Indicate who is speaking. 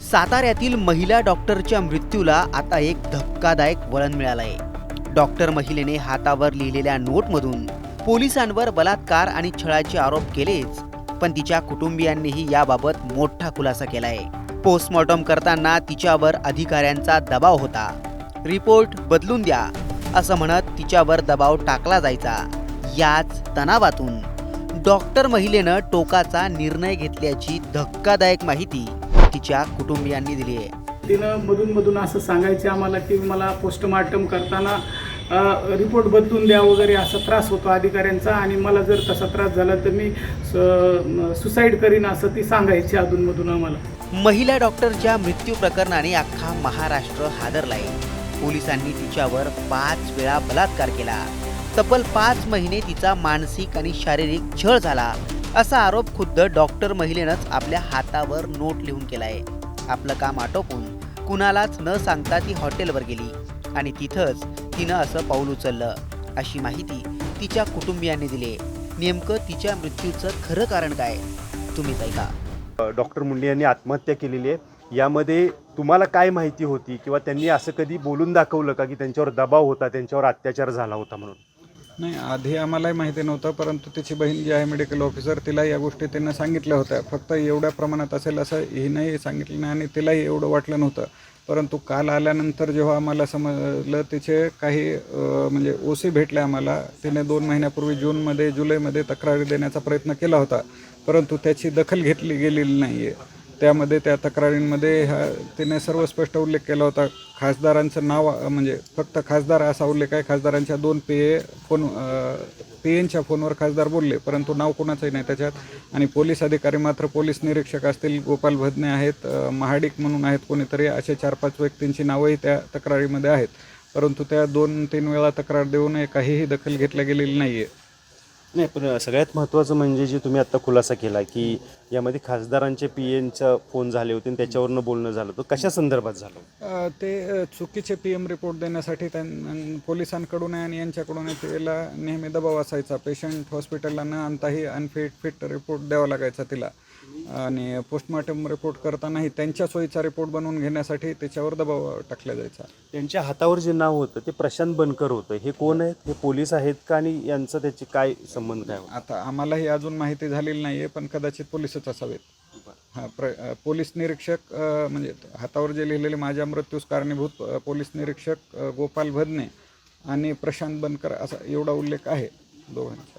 Speaker 1: साताऱ्यातील महिला डॉक्टरच्या मृत्यूला आता एक धक्कादायक वळण मिळालं आहे। डॉक्टर महिलेने हातावर लिहिलेल्या नोटमधून पोलिसांवर बलात्कार आणि छळाचे आरोप केलेच, पण तिच्या कुटुंबियांनीही याबाबत मोठा खुलासा केला आहे। पोस्टमॉर्टम करताना तिच्यावर अधिकाऱ्यांचा दबाव होता, रिपोर्ट बदलून द्या असं म्हणत तिच्यावर दबाव टाकला जायचा। याच तणावातून डॉक्टर महिलेनं टोकाचा निर्णय घेतल्याची धक्कादायक माहिती तिच्या कुटुंबियांनी दिली आहे।
Speaker 2: तिनं मधून असं सांगायचे आम्हाला की मला पोस्टमार्टम करताना रिपोर्ट बदलून द्या वगैरे असा त्रास होतो अधिकाऱ्यांचा, आणि मला जर तसा त्रास झाला तर मी सुसाईड करीन असं ती सांगायची अधूनमधून आम्हाला।
Speaker 1: महिला डॉक्टरच्या मृत्यू प्रकरणाने अख्खा महाराष्ट्र हादरलाय। पोलिसांनी तिच्यावर 5 वेळा बलात्कार केला, तब्बल 5 महिने तिचा मानसिक आणि शारीरिक छळ झाला असा आरोप खुद्द डॉक्टर महिलेनंच आपल्या हातावर नोट लिहून केलाय। आपलं काम आटोपून कुणालाच न सांगता ती हॉटेलवर गेली आणि तिथंच तिनं असं पाऊल उचललं अशी माहिती तिच्या कुटुंबियांनी दिली। नेमकं तिच्या मृत्यूचं खरं कारण काय, तुम्हीच ऐका।
Speaker 3: डॉक्टर मुंडे यांनी आत्महत्या केलेली आहे, यामध्ये तुम्हाला काय माहिती होती किंवा त्यांनी असं कधी बोलून दाखवलं का की त्यांच्यावर दबाव होता, त्यांच्यावर अत्याचार झाला होता म्हणून?
Speaker 4: नाही, आधी आम्हालाही माहिती नव्हतं, परंतु तिची बहीण जी आहे मेडिकल ऑफिसर, तिला या गोष्टी त्यांना सांगितल्या होत्या। फक्त एवढ्या प्रमाणात असेल असं हिनंही सांगितलं नाही आणि तिलाही एवढं वाटलं नव्हतं। परंतु काल आल्यानंतर जेव्हा आम्हाला समजलं तिचे काही म्हणजे ओसी भेटले आम्हाला, तिने 2 महिन्यापूर्वी जुलैमध्ये तक्रारी देण्याचा प्रयत्न केला होता, परंतु त्याची दखल घेतली गेलेली नाही आहे। त्यामध्ये त्या तक्रारींमध्ये तिने सर्व स्पष्ट उल्लेख केला होता। खासदारांचं नाव म्हणजे फक्त खासदार असा उल्लेख आहे। खासदारांच्या 2 पीएनच्या फोनवर खासदार बोलले, परंतु नाव कोणाचंही नाही त्याच्यात। आणि पोलीस अधिकारी मात्र पोलीस निरीक्षक असतील, गोपाल भदने आहेत, महाडिक म्हणून आहेत कोणीतरी, असे 4-5 व्यक्तींची नावंही त्या तक्रारीमध्ये आहेत। परंतु त्या 2-3 वेळा तक्रार देऊनही काहीही दखल घेतल्या गेलेली नाही आहे।
Speaker 3: नाही, पण सगळ्यात महत्त्वाचं म्हणजे जे तुम्ही आत्ता खुलासा केला की यामध्ये खासदारांचे पीएनचा फोन झाले होते आणि त्याच्यावरनं बोलणं झालं, तर कशा संदर्भात झालं?
Speaker 4: ते चुकीचे PM रिपोर्ट देण्यासाठी पोलिसांकडून आणि यांच्याकडून त्याला नेहमी दबाव असायचा। पेशंट हॉस्पिटलला न आणताही फिट रिपोर्ट द्यावा लागायचा तिला, आणि पोस्टमॉर्टम रिपोर्ट करतानाही त्यांच्या सोयीचा रिपोर्ट बनवून घेण्यासाठी त्याच्यावर दबाव टाकला जायचा।
Speaker 3: त्यांच्या हातावर जे नाव होतं ते प्रशांत बनकर होतं, हे कोण आहेत? हे पोलीस आहेत का आणि यांचं त्याची काय संबंध काय होता?
Speaker 4: आता आम्हालाही अजून माहिती झालेली नाही आहे, पण कदाचित पोलीसच असावेत। पोलीस निरीक्षक म्हणजे हातावर जे लिहिलेले माझ्या मृत्यूस कारणीभूत पोलीस निरीक्षक गोपाल भदने आणि प्रशांत बनकर असा एवढा उल्लेख आहे दोघांचा।